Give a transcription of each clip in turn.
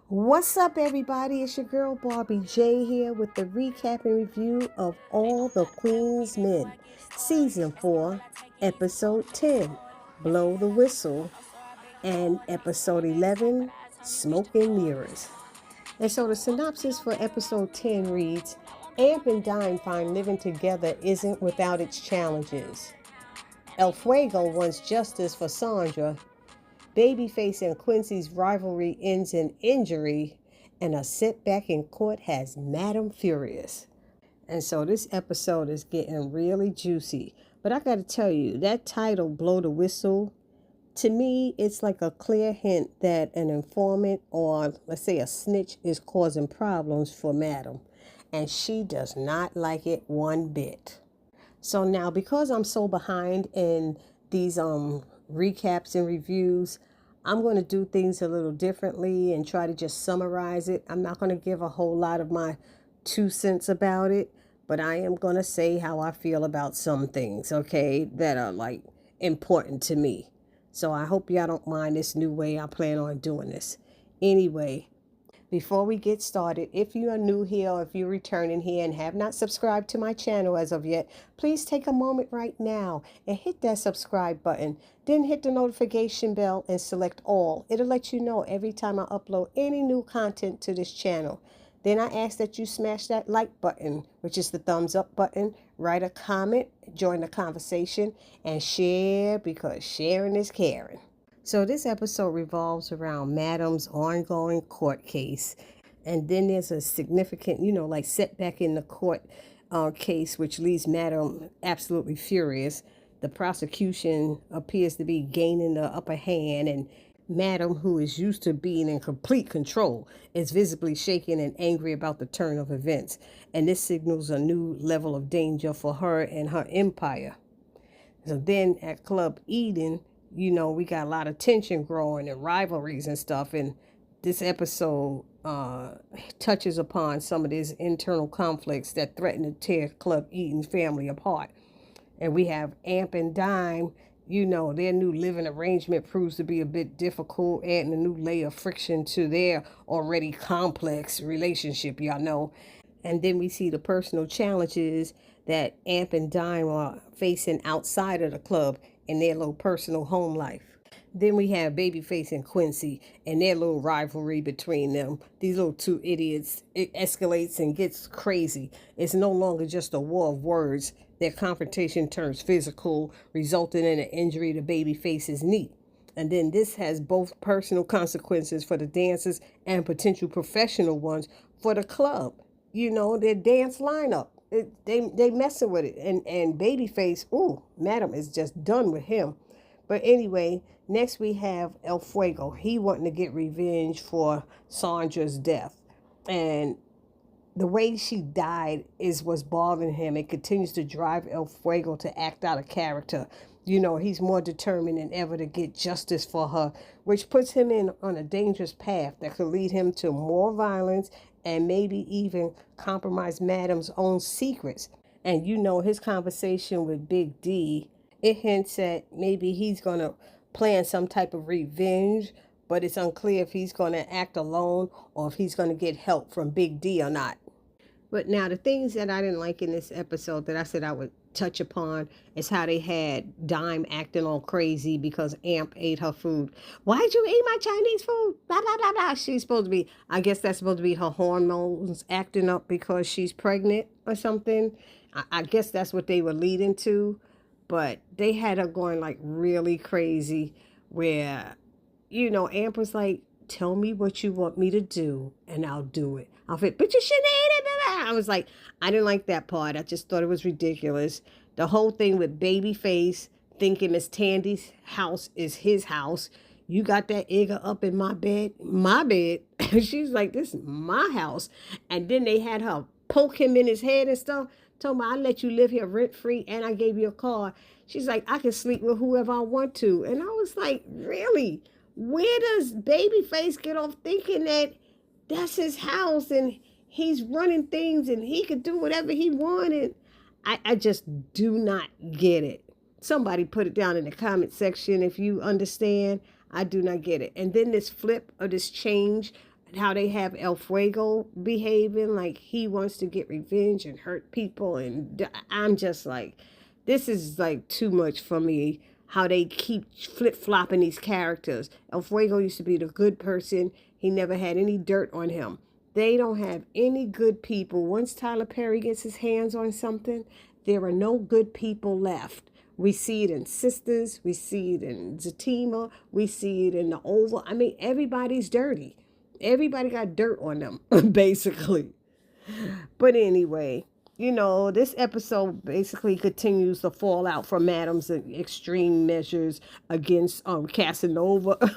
What's up, everybody? It's your girl Barbie J here with the recap and review of All the Queen's Men, Season 4, Episode 10, Blow the Whistle, and Episode 11, Smoke and Mirrors. And so the synopsis for Episode 10 reads, Amp and Dime find living together isn't without its challenges. El Fuego wants justice for Sandra. Babyface and Quincy's rivalry ends in injury, and a setback in court has Madam furious. And so this episode is getting really juicy. But I got to tell you, that title, Blow the Whistle, to me, it's like a clear hint that an informant or, let's say, a snitch is causing problems for Madam. And she does not like it one bit. So now, because I'm so behind in these recaps and reviews, I'm going to do things a little differently and try to just summarize it. I'm not going to give a whole lot of my 2 cents about it, but I am going to say how I feel about some things, okay, that are like important to me. So I hope y'all don't mind this new way I plan on doing this. Anyway, before we get started, if you are new here or if you're returning here and have not subscribed to my channel as of yet, please take a moment right now and hit that subscribe button. Then hit the notification bell and select all. It'll let you know every time I upload any new content to this channel. Then I ask that you smash that like button, which is the thumbs up button. Write a comment, join the conversation, and share because sharing is caring. So this episode revolves around Madam's ongoing court case. And then there's a significant, like setback in the court case, which leaves Madam absolutely furious. The prosecution appears to be gaining the upper hand, and Madam, who is used to being in complete control, is visibly shaken and angry about the turn of events. And this signals a new level of danger for her and her empire. So then at Club Eden, we got a lot of tension growing and rivalries and stuff. And this episode touches upon some of these internal conflicts that threaten to tear Club Eden's family apart. And we have Amp and Dime, their new living arrangement proves to be a bit difficult, adding a new layer of friction to their already complex relationship, y'all know. And then we see the personal challenges that Amp and Dime are facing outside of the club in their little personal home life. Then we have Babyface and Quincy and their little rivalry between them. These little two idiots, it escalates and gets crazy. It's no longer just a war of words. Their confrontation turns physical, resulting in an injury to Babyface's knee. And then this has both personal consequences for the dancers and potential professional ones for the club. Their dance lineup. They messing with it. And Babyface, Madam is just done with him. But anyway, next we have El Fuego. He wanting to get revenge for Sandra's death. And the way she died is what's bothering him. It continues to drive El Fuego to act out of character. He's more determined than ever to get justice for her, which puts him on a dangerous path that could lead him to more violence and maybe even compromise Madam's own secrets. And his conversation with Big D, it hints at maybe he's going to plan some type of revenge, but it's unclear if he's going to act alone or if he's going to get help from Big D or not. But now the things that I didn't like in this episode that I said I would touch upon is how they had Dime acting all crazy because Amp ate her food. Why'd you eat my Chinese food? Blah, blah, blah, blah. She's supposed to be, I guess that's supposed to be her hormones acting up because she's pregnant or something. I guess that's what they were leading to. But they had her going like really crazy where, Amp was like, tell me what you want me to do and I'll do it. I'll fit, but you shouldn't eat it. I was like, I didn't like that part. I just thought it was ridiculous. The whole thing with Babyface thinking Miss Tandy's house is his house. You got that nigga up in my bed. She's like, this is my house. And then they had her poke him in his head and stuff. Told me, I let you live here rent free and I gave you a car. She's like, I can sleep with whoever I want to. And I was like, really? Where does Babyface get off thinking that that's his house and he's running things and he could do whatever he wanted? I just do not get it. Somebody put it down in the comment section if you understand. I do not get it. And then this flip or this change how they have El Fuego behaving like he wants to get revenge and hurt people. And I'm just like, this is like too much for me. How they keep flip-flopping these characters. El Fuego used to be the good person. He never had any dirt on him. They don't have any good people. Once Tyler Perry gets his hands on something, there are no good people left. We see it in Sisters. We see it in Zatima. We see it in The Oval. I mean, everybody's dirty. Everybody got dirt on them, basically. But anyway, this episode basically continues the fallout from Madam's extreme measures against Casanova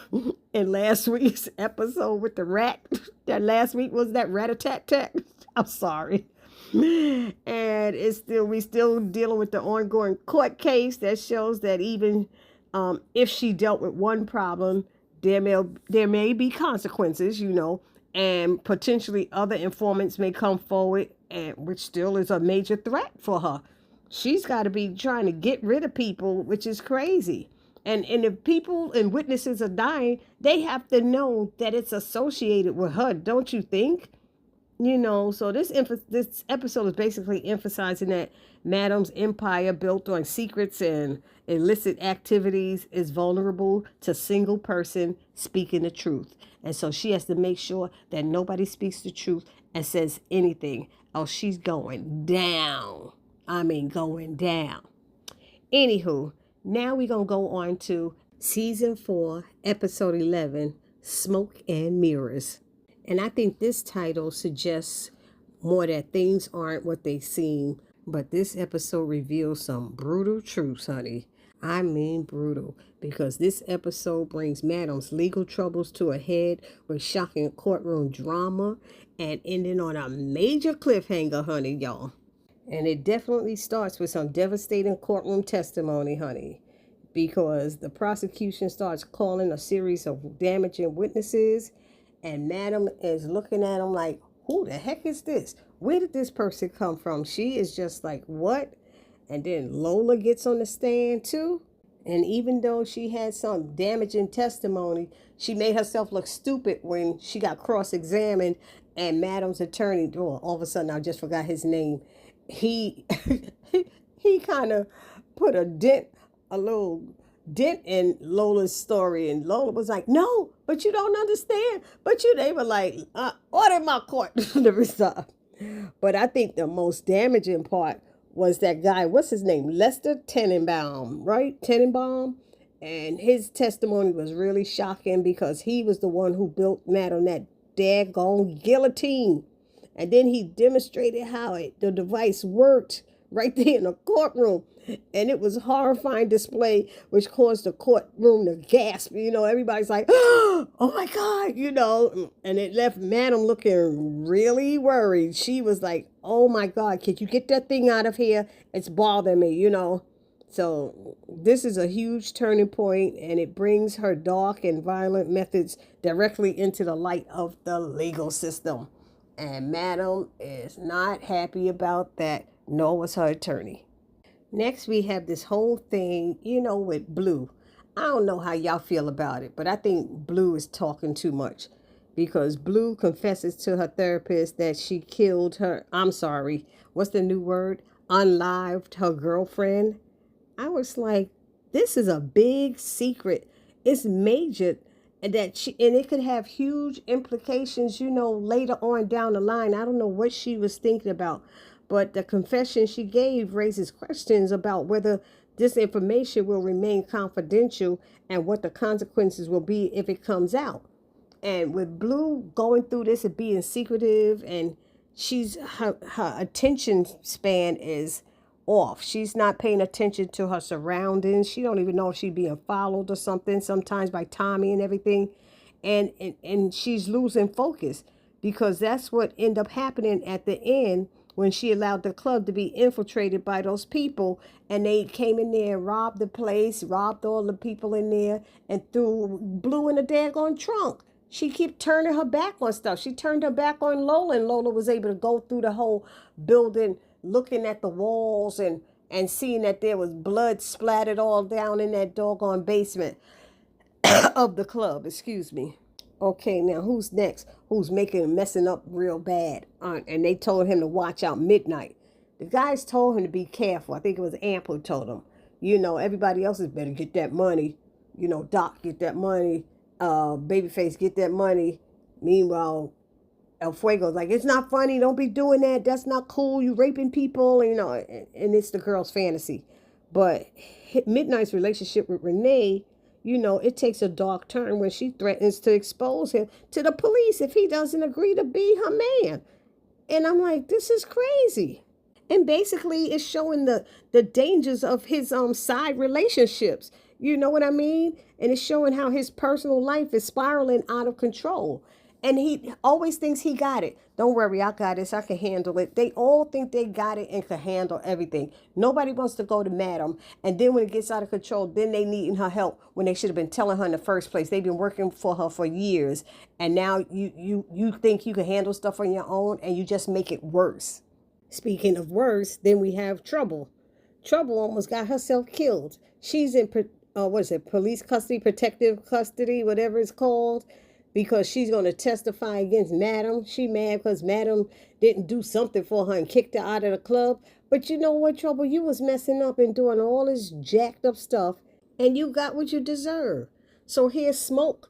in last week's episode with the rat. That last week was that rat-a-tat-tat. I'm sorry. And we still dealing with the ongoing court case that shows that even if she dealt with one problem, there may be consequences, and potentially other informants may come forward, and which still is a major threat for her. She's got to be trying to get rid of people, which is crazy. And if people and witnesses are dying, they have to know that it's associated with her, don't you think? So this episode is basically emphasizing that Madam's empire built on secrets and illicit activities is vulnerable to single person speaking the truth. And so she has to make sure that nobody speaks the truth and says anything, else she's going down. I mean, going down. Anywho, now we're going to go on to Season 4, Episode 11, Smoke and Mirrors. And I think this title suggests more that things aren't what they seem. But this episode reveals some brutal truths, honey. I mean brutal. Because this episode brings Madam's legal troubles to a head with shocking courtroom drama and ending on a major cliffhanger, honey, y'all. And it definitely starts with some devastating courtroom testimony, honey. Because the prosecution starts calling a series of damaging witnesses. And Madam is looking at him like, who the heck is this? Where did this person come from? She is just like, what? And then Lola gets on the stand too. And even though she had some damaging testimony, she made herself look stupid when she got cross-examined. And Madam's attorney, all of a sudden I just forgot his name. He kind of put a little dent in Lola's story, and Lola was like, no, but you don't understand. But they were like, order my court to resolve. But I think the most damaging part was that guy, what's his name? Lester Tenenbaum, right? Tenenbaum. And his testimony was really shocking because he was the one who built Madam that daggone guillotine. And then he demonstrated how the device worked right there in the courtroom. And it was a horrifying display, which caused the courtroom to gasp. Everybody's like, oh my God, and it left Madam looking really worried. She was like, oh my God, can you get that thing out of here? It's bothering me, So this is a huge turning point, and it brings her dark and violent methods directly into the light of the legal system. And Madam is not happy about that, nor was her attorney. Next, we have this whole thing, with Blue. I don't know how y'all feel about it, but I think Blue is talking too much because Blue confesses to her therapist that she killed her, what's the new word? Unlived her girlfriend. I was like, this is a big secret. It's major, and it could have huge implications, later on down the line. I don't know what she was thinking about. But the confession she gave raises questions about whether this information will remain confidential and what the consequences will be if it comes out. And with Blue going through this and being secretive, and her attention span is off. She's not paying attention to her surroundings. She don't even know if she's being followed or something, sometimes by Tommy and everything. And she's losing focus because that's what ended up happening at the end when she allowed the club to be infiltrated by those people, and they came in there and robbed the place, robbed all the people in there, and threw Blue in a daggone trunk. She kept turning her back on stuff. She turned her back on Lola, and Lola was able to go through the whole building looking at the walls and seeing that there was blood splattered all down in that doggone basement of the club, excuse me. Okay, now who's next? Who's messing up real bad? And they told him to watch out midnight. The guys told him to be careful. I think it was Amp who told him. Everybody else is better get that money. Doc get that money. Babyface get that money. Meanwhile, El Fuego's like, it's not funny. Don't be doing that. That's not cool. You raping people. And it's the girl's fantasy. But Midnight's relationship with Renee, it takes a dark turn when she threatens to expose him to the police if he doesn't agree to be her man. And I'm like, this is crazy. And basically it's showing the dangers of his side relationships. You know what I mean? And it's showing how his personal life is spiraling out of control. And he always thinks he got it. Don't worry, I got this. I can handle it. They all think they got it and can handle everything. Nobody wants to go to Madam. And then when it gets out of control, then they needing her help when they should have been telling her in the first place. They've been working for her for years. And now you think you can handle stuff on your own and you just make it worse. Speaking of worse, then we have Trouble. Trouble almost got herself killed. She's in, what is it, police custody, protective custody, whatever it's called, because she's going to testify against Madam. She mad because Madam didn't do something for her and kicked her out of the club. But you know what, Trouble? You was messing up and doing all this jacked up stuff, and you got what you deserve. So here Smoke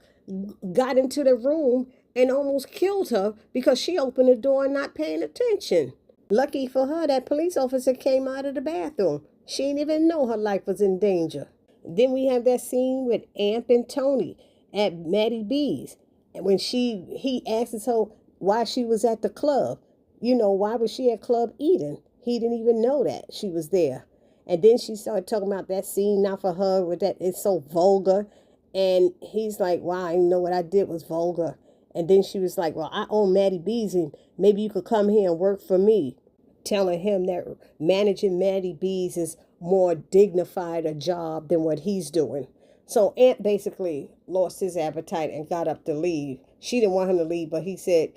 got into the room and almost killed her because she opened the door and not paying attention. Lucky for her, that police officer came out of the bathroom. She didn't even know her life was in danger. Then we have that scene with Amp and Tony at Maddie B's. And when he asks her why she was at the club. Why was she at Club Eden? He didn't even know that she was there. And then she started talking about that scene, not for her, with that it's so vulgar. And he's like, wow, I didn't know what I did was vulgar. And then she was like, well, I own Maddie B's and maybe you could come here and work for me. Telling him that managing Maddie B's is more dignified a job than what he's doing. So Aunt basically lost his appetite and got up to leave. She didn't want him to leave, but he said,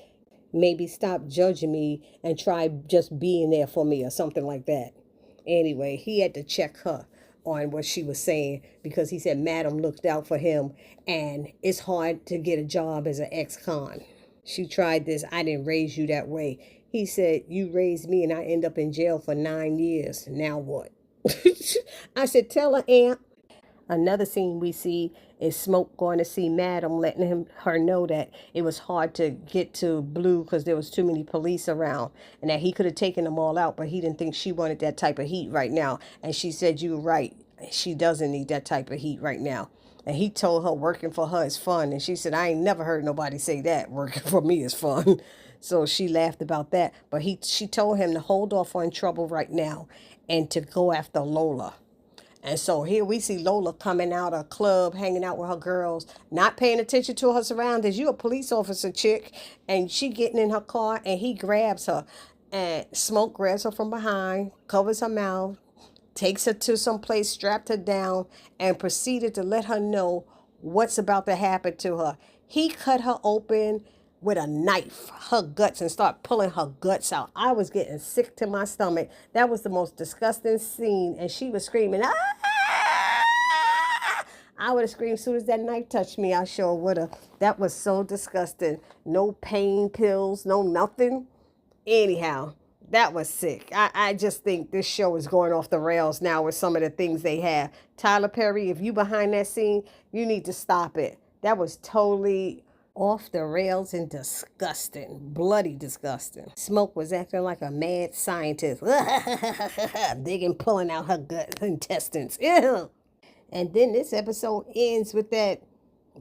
maybe stop judging me and try just being there for me or something like that. Anyway, he had to check her on what she was saying because he said Madam looked out for him and it's hard to get a job as an ex-con. She tried this, I didn't raise you that way. He said, you raised me and I end up in jail for 9 years. Now what? I said, tell her, Aunt. Another scene we see is Smoke going to see Madam, letting her know that it was hard to get to Blue because there was too many police around and that he could have taken them all out, but he didn't think she wanted that type of heat right now. And she said, you were right. She doesn't need that type of heat right now. And he told her working for her is fun. And she said, I ain't never heard nobody say that. Working for me is fun. So she laughed about that. But she told him to hold off on Trouble right now and to go after Lola. And so here we see Lola coming out of a club, hanging out with her girls, not paying attention to her surroundings. You a police officer chick. And she getting in her car and he grabs her. And Smoke grabs her from behind, covers her mouth, takes her to some place, strapped her down, and proceeded to let her know what's about to happen to her. He cut her open with a knife, her guts, and start pulling her guts out. I was getting sick to my stomach. That was the most disgusting scene, and she was screaming, ah! I would have screamed as soon as that knife touched me. I sure would have. That was so disgusting. No pain pills, no nothing. Anyhow, that was sick. I just think this show is going off the rails now with some of the things they have. Tyler Perry, if you behind that scene, you need to stop it. That was totally off the rails and disgusting. Bloody disgusting. Smoke was acting like a mad scientist. Digging, pulling out her gut, her intestines. Ew. And then this episode ends with that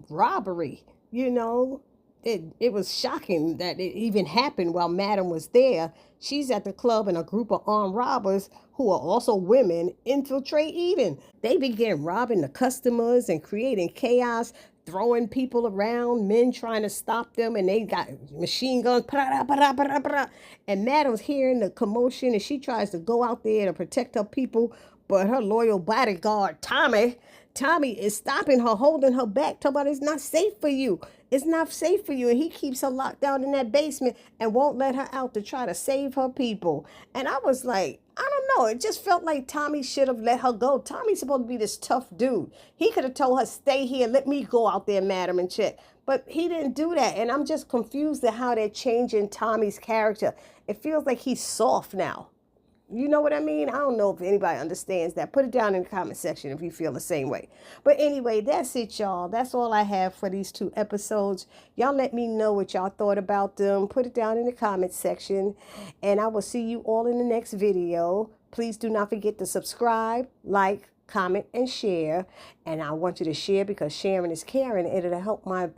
robbery. It was shocking that it even happened while Madam was there. She's at the club and a group of armed robbers who are also women infiltrate Eden. They began robbing the customers and creating chaos, throwing people around, men trying to stop them, and they got machine guns. And Madam's hearing the commotion and she tries to go out there to protect her people, but her loyal bodyguard, Tommy is stopping her, holding her back, talking about it's not safe for you. It's not safe for you. And he keeps her locked down in that basement and won't let her out to try to save her people. And I was like, I don't know. It just felt like Tommy should have let her go. Tommy's supposed to be this tough dude. He could have told her, stay here. Let me go out there, Madam, and check. But he didn't do that. And I'm just confused at how they're changing Tommy's character. It feels like he's soft now. You know what I mean? I don't know if anybody understands that. Put it down in the comment section if you feel the same way. But anyway, that's it, y'all. That's all I have for these 2 episodes. Y'all let me know what y'all thought about them. Put it down in the comment section. And I will see you all in the next video. Please do not forget to subscribe, like, comment, and share. And I want you to share because sharing is caring. It'll help my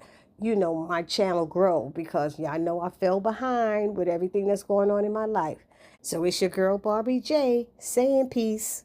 channel grow, because y'all know I fell behind with everything that's going on in my life. So it's your girl Barbie J saying peace.